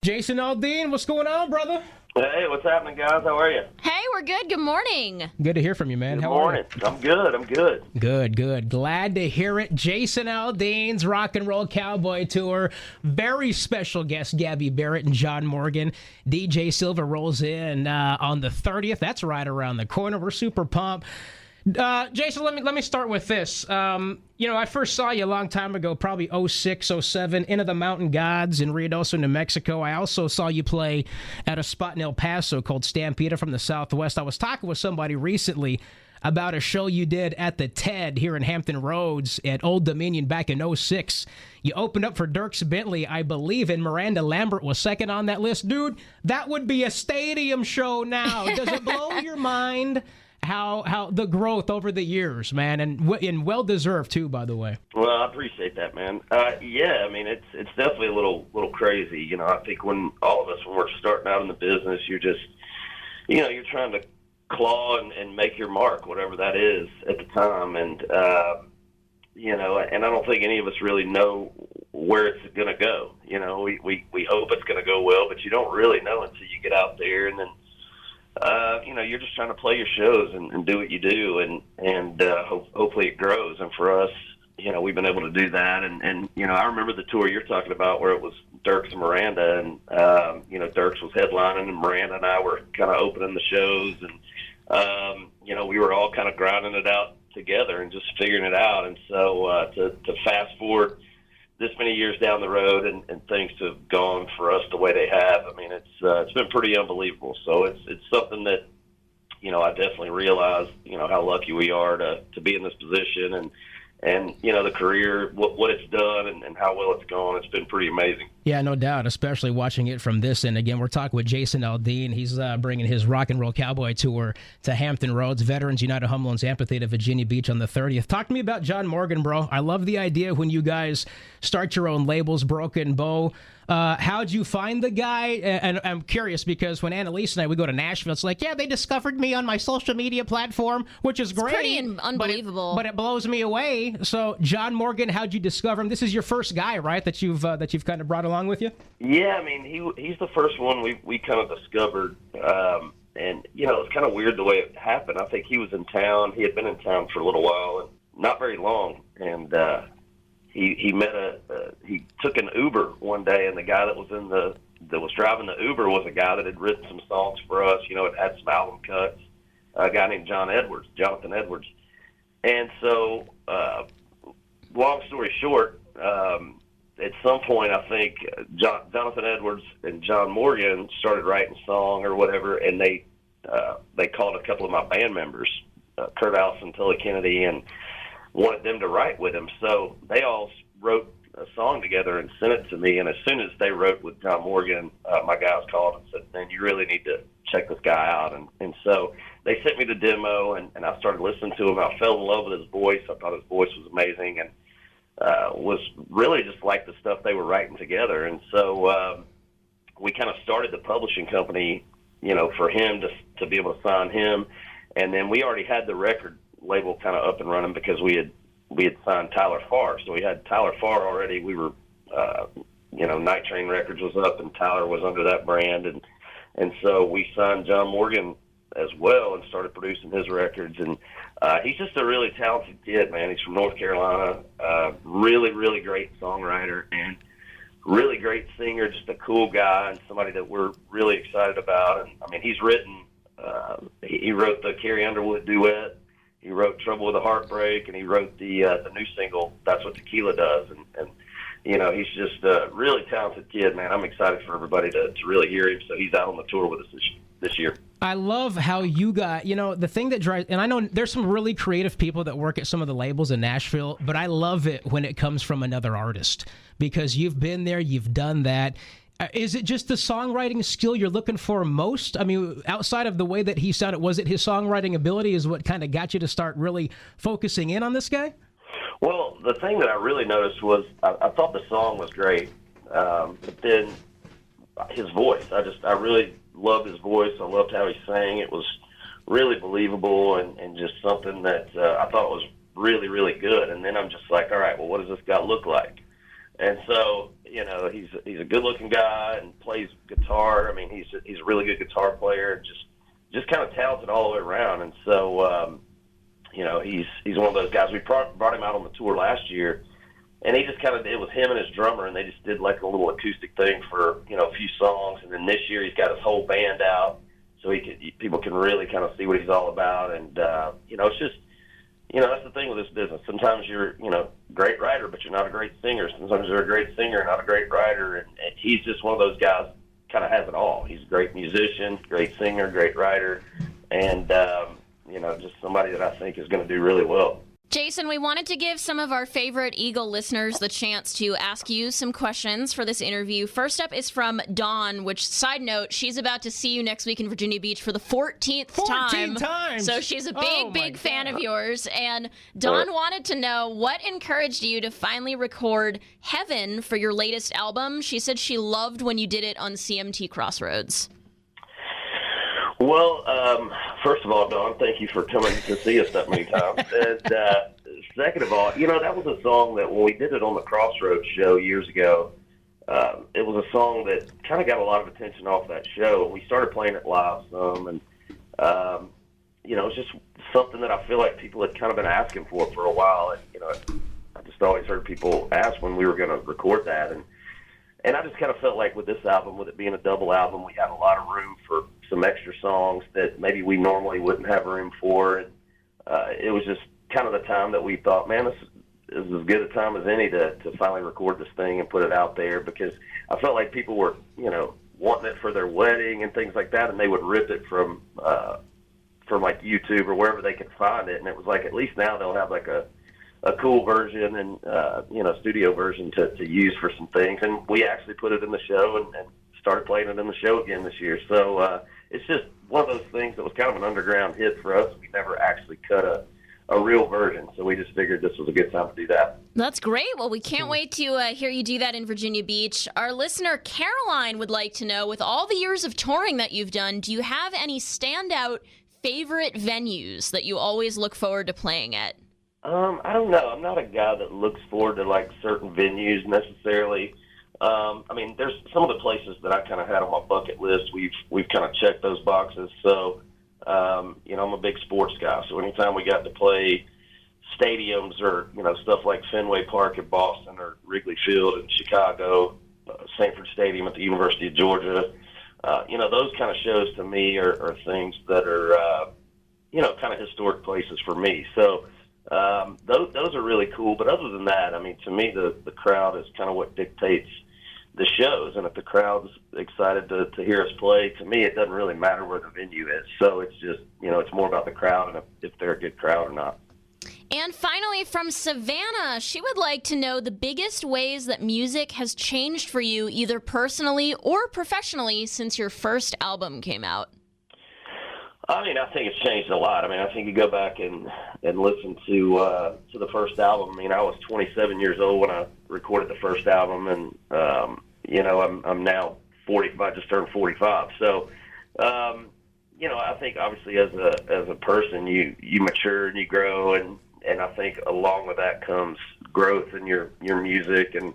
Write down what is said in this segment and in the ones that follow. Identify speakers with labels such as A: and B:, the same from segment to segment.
A: Jason Aldean, what's going on, brother?
B: Hey, what's happening, guys? How are you?
C: Hey, we're good. Good morning.
A: Good to hear from you, man.
B: Good
A: How
B: morning.
A: are you?
B: I'm good.
A: Good. Glad to hear it. Jason Aldean's Rock and Roll Cowboy Tour. Very special guest, Gabby Barrett and John Morgan. DJ Silva rolls in on the 30th. That's right around the corner. We're super pumped. Jason, let me start with this. I first saw you a long time ago, probably 06, 07, Into the Mountain Gods in Ruidoso, New Mexico. I also saw you play at a spot in El Paso called Stampeda from the Southwest. I was talking with somebody recently about a show you did at the TED here in Hampton Roads at Old Dominion back in 06. You opened up for Dierks Bentley, I believe, and Miranda Lambert was second on that list. Dude, that would be a stadium show now. Does it blow your mind? How the growth over the years, man, and well deserved too, by the way.
B: Well, I appreciate that, man. Yeah, I mean it's definitely a little crazy. I think when all of us when we're starting out in the business, you're just you're trying to claw and make your mark, whatever that is at the time, and and I don't think any of us really know where it's going to go. We hope it's going to go well, but you don't really know until you get out there, and then. You're just trying to play your shows and do what you do, and hopefully it grows. And for us, we've been able to do that. And I remember the tour you're talking about where it was Dierks and Miranda, and Dierks was headlining, and Miranda and I were kind of opening the shows, and we were all kind of grinding it out together and just figuring it out. And so to fast forward this many years down the road and things to have gone for us the way they have, I mean, it's been pretty unbelievable. So it's something that, I definitely realize, how lucky we are to be in this position and the career, what it's done and how well it's gone. It's been pretty amazing.
A: Yeah, no doubt, especially watching it from this end. Again, we're talking with Jason Aldean. He's bringing his Rock and Roll Cowboy Tour to Hampton Roads, Veterans United Humboldt Amphitheater, Virginia Beach on the 30th. Talk to me about John Morgan, bro. I love the idea when you guys start your own labels, Broken Bow. How'd you find the guy? And I'm curious because when Annalise and I, we go to Nashville, it's like, yeah, they discovered me on my social media platform, which is great.
C: It's pretty unbelievable.
A: But it blows me away. So, John Morgan, how'd you discover him? This is your first guy, right, that you've kind of brought along with you?
B: Yeah, I mean, he's the first one we kind of discovered. And, it's kind of weird the way it happened. I think he was in town. He had been in town for a little while, and not very long. And he took an Uber one day, and the guy that was driving the Uber was a guy that had written some songs for us. It had some album cuts. A guy named Jonathan Edwards. And so, long story short, at some point, I think Jonathan Edwards and John Morgan started writing a song or whatever, and they called a couple of my band members, Kurt Allison, Tully Kennedy, and wanted them to write with him. So they all wrote a song together and sent it to me. And as soon as they wrote with John Morgan, my guys called and said, man, you really need to check this guy out. And so they sent me the demo, and I started listening to him. I fell in love with his voice. I thought his voice was amazing, and was really just like the stuff they were writing together. And so we kind of started the publishing company, for him to be able to sign him. And then we already had the record label kind of up and running because we had signed Tyler Farr. So we had Tyler Farr already. We were, Night Train Records was up, and Tyler was under that brand. And so we signed John Morgan as well and started producing his records. And he's just a really talented kid, man. He's from North Carolina, really, really great songwriter and really great singer, just a cool guy and somebody that we're really excited about. And, I mean, he's written, he wrote the Carrie Underwood duet. He wrote Trouble with a Heartbreak, and he wrote the new single, That's What Tequila Does. And he's just a really talented kid, man. I'm excited for everybody to really hear him. So he's out on the tour with us this year.
A: I love how you got, the thing that drives, and I know there's some really creative people that work at some of the labels in Nashville, but I love it when it comes from another artist because you've been there, you've done that. Is it just the songwriting skill you're looking for most? I mean, outside of the way that he sounded, was it his songwriting ability is what kind of got you to start really focusing in on this guy?
B: Well, the thing that I really noticed was I thought the song was great, but then his voice. I really loved his voice. I loved how he sang. It was really believable and just something that I thought was really, really good. And then I'm just like, all right, well, what does this guy look like? And so, he's a good-looking guy and plays guitar. I mean, he's a really good guitar player, just kind of talented all the way around. And so, he's one of those guys. We brought him out on the tour last year, and he just it was him and his drummer, and they just did like a little acoustic thing for, a few songs. And then this year he's got his whole band out, so people can really kind of see what he's all about. And, it's just, that's the thing with this business. Sometimes you're, a great writer, but you're not a great singer. Sometimes you're a great singer and not a great writer. And he's just one of those guys, kind of has it all. He's a great musician, great singer, great writer, and, just somebody that I think is going to do really well.
C: Jason, we wanted to give some of our favorite Eagle listeners the chance to ask you some questions for this interview. First up is from Dawn, which, side note, she's about to see you next week in Virginia Beach for the 14th time.
A: 14 times!
C: So she's a big fan of yours. And Dawn wanted to know what encouraged you to finally record Heaven for your latest album. She said she loved when you did it on CMT Crossroads.
B: Well, first of all, Dawn, thank you for coming to see us that many times. And second of all, that was a song that when we did it on the Crossroads show years ago, it was a song that kind of got a lot of attention off that show. We started playing it live some, and, it's just something that I feel like people had kind of been asking for a while. And, I just always heard people ask when we were going to record that. And I just kind of felt like with this album, with it being a double album, we had a lot of room for some extra songs that maybe we normally wouldn't have room for. And it was just kind of the time that we thought, man, this is as good a time as any to finally record this thing and put it out there, because I felt like people were, wanting it for their wedding and things like that, and they would rip it from like YouTube or wherever they could find it. And it was like, at least now they'll have like a cool version and, studio version to use for some things. And we actually put it in the show and started playing it in the show again this year. So it's just one of those things that was kind of an underground hit for us. We never actually cut a real version, so we just figured this was a good time to do that.
C: That's great. Well, we can't wait to hear you do that in Virginia Beach. Our listener, Caroline, would like to know, with all the years of touring that you've done, do you have any standout favorite venues that you always look forward to playing at?
B: I don't know. I'm not a guy that looks forward to like certain venues necessarily. There's some of the places that I kind of had on my bucket list. We've kind of checked those boxes. So, I'm a big sports guy. So anytime we got to play stadiums or, stuff like Fenway Park in Boston or Wrigley Field in Chicago, Sanford Stadium at the University of Georgia, those kind of shows to me are things that are, kind of historic places for me. So, those are really cool. But other than that, to me, the crowd is kind of what dictates the shows. And if the crowd's excited to hear us play, to me, it doesn't really matter where the venue is. So it's just, it's more about the crowd and if they're a good crowd or not.
C: And finally, from Savannah, she would like to know the biggest ways that music has changed for you, either personally or professionally, since your first album came out.
B: I think it's changed a lot. I think you go back and listen to the first album. I was 27 years old when I recorded the first album, and I'm now 40. I just turned 45. So, I think obviously as a person, you mature and you grow, and I think along with that comes growth in your music, and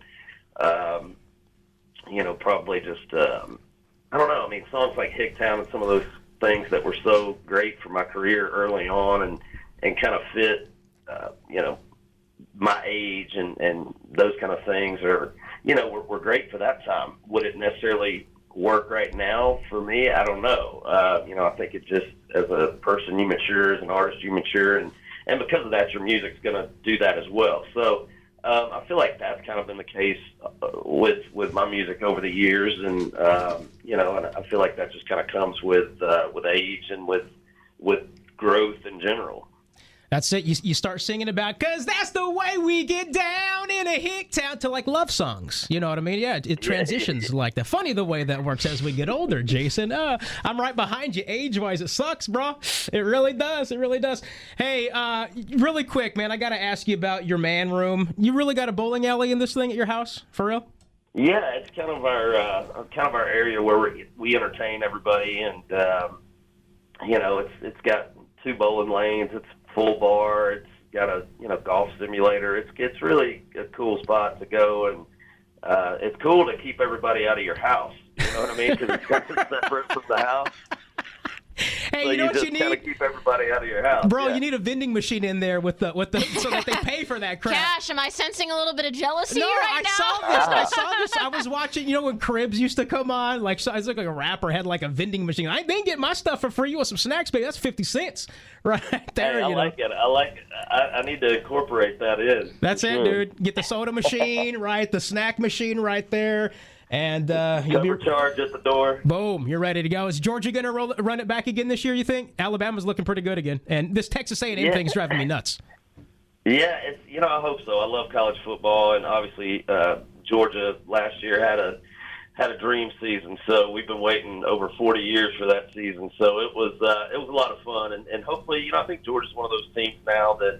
B: probably just I don't know. Songs like Hicktown and some of those things that were so great for my career early on and kind of fit, my age and those kind of things are, were great for that time. Would it necessarily work right now for me? I don't know. I think it just, as a person, you mature, as an artist, you mature, and because of that, your music's going to do that as well. So, I feel like that's kind of been the case with my music over the years, and and I feel like that just kind of comes with age and with growth in general.
A: That's it. You start singing about, 'cause that's the way we get down in a hick town, to like love songs. You know what I mean? Yeah, it transitions like that. Funny the way that works as we get older, Jason. I'm right behind you age-wise. It sucks, bro. It really does. It really does. Hey, really quick, man, I got to ask you about your man room. You really got a bowling alley in this thing at your house? For real?
B: Yeah, it's kind of our area where we entertain everybody, and it's got 2 bowling lanes. It's full bar. It's got a golf simulator. It's really a cool spot to go it's cool to keep everybody out of your house. You know what I mean? Because it's kind of separate from the house.
A: Hey,
B: So
A: you know what
B: just
A: you
B: kind
A: need?
B: of keep everybody out of your house.
A: Bro,
B: yeah.
A: you need a vending machine in there with the so that they pay for that crap.
C: Cash, am I sensing a little bit of jealousy
A: No,
C: right
A: I
C: now?
A: saw this. I was watching, when Cribs used to come on, like, so I was like a rapper had like a vending machine. I didn't get my stuff for free. You want some snacks, baby? That's 50 cents right there.
B: Hey, I like it. I like it. I need to incorporate that in.
A: That's it,
B: Sure.
A: dude. Get the soda machine, right? The snack machine right there. And you'll
B: Cover
A: be
B: charge at the door.
A: boom. You're ready to go. Is Georgia going to run it back again this year? You think? Alabama's looking pretty good again, and this Texas A&M
B: Yeah.
A: thing is driving me nuts.
B: Yeah, it's I hope so. I love college football, and obviously Georgia last year had a dream season. So we've been waiting over 40 years for that season. So it was a lot of fun, and hopefully, I think Georgia's one of those teams now that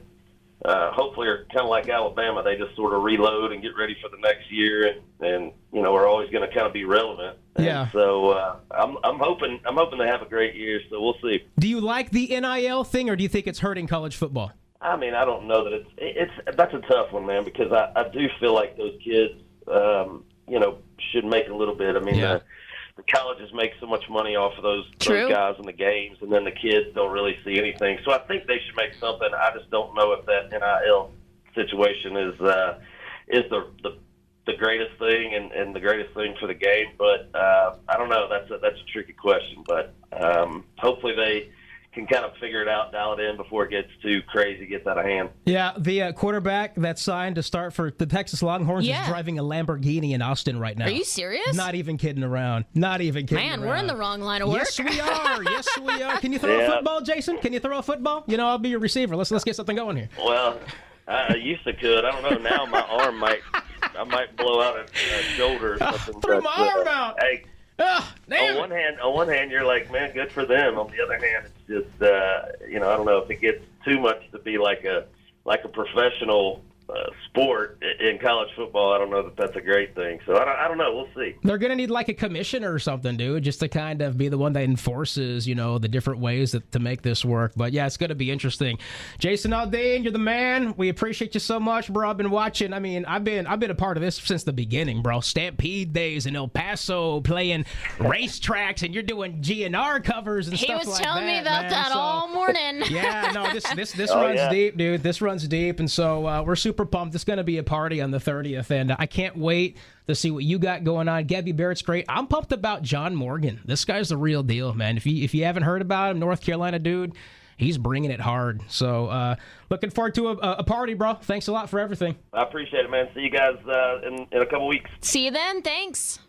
B: hopefully are kind of like Alabama. They just sort of reload and get ready for the next year, and are always going to kind of be relevant.
A: Yeah.
B: And so I'm hoping they have a great year. So we'll see.
A: Do you like the NIL thing, or do you think it's hurting college football?
B: I mean, I don't know that that's a tough one, man, because I do feel like those kids, should make a little bit. I mean,
A: Yeah.
B: the colleges make so much money off of those
C: True.
B: guys in the games, and then the kids don't really see anything. So I think they should make something. I just don't know if that NIL situation is the greatest thing and the greatest thing for the game. But I don't know. That's a tricky question. But hopefully they can kind of figure it out, dial it in before it gets too crazy, gets out of hand.
A: Yeah, the quarterback that's signed to start for the Texas Longhorns
C: Yeah.
A: is driving a Lamborghini in Austin right now.
C: Are you serious?
A: Not even kidding around. Not even kidding
C: Man,
A: around.
C: we're in the wrong line of work.
A: Yes, we are. Yes, we are. Can you throw a
B: Yeah.
A: football, Jason? Can you throw a football? I'll be your receiver. Let's get something going here.
B: Well, I used to could. I don't know. Now my arm might blow out a shoulder or something.
A: Threw
B: but,
A: my arm out.
B: Hey,
A: Damn
B: on
A: it.
B: one hand, you're like, man, good for them. On the other hand, it's just, I don't know if it gets too much to be like a professional sport in college football. I don't know that that's a great thing. So I don't know. We'll see.
A: They're going to need like a commissioner or something, dude, just to kind of be the one that enforces, the different ways to make this work. But yeah, it's going to be interesting. Jason Aldean, you're the man. We appreciate you so much, bro. I've been watching. I mean, I've been a part of this since the beginning, bro. Stampede days in El Paso, playing racetracks, and you're doing GNR covers and
C: He
A: stuff
C: was
A: like that.
C: telling me about
A: man.
C: that
A: So,
C: all morning.
A: yeah, no, this
B: Oh,
A: runs
B: yeah.
A: deep, dude. This runs deep, and so we're super pumped. It's going to be a party on the 30th, and I can't wait to see what you got going on. Gabby Barrett's great. I'm pumped about John Morgan. This guy's the real deal, man. If you haven't heard about him, North Carolina dude, he's bringing it hard. So looking forward to a party, bro. Thanks a lot for everything.
B: I appreciate it, man. See you guys in a couple weeks.
C: See you then. Thanks.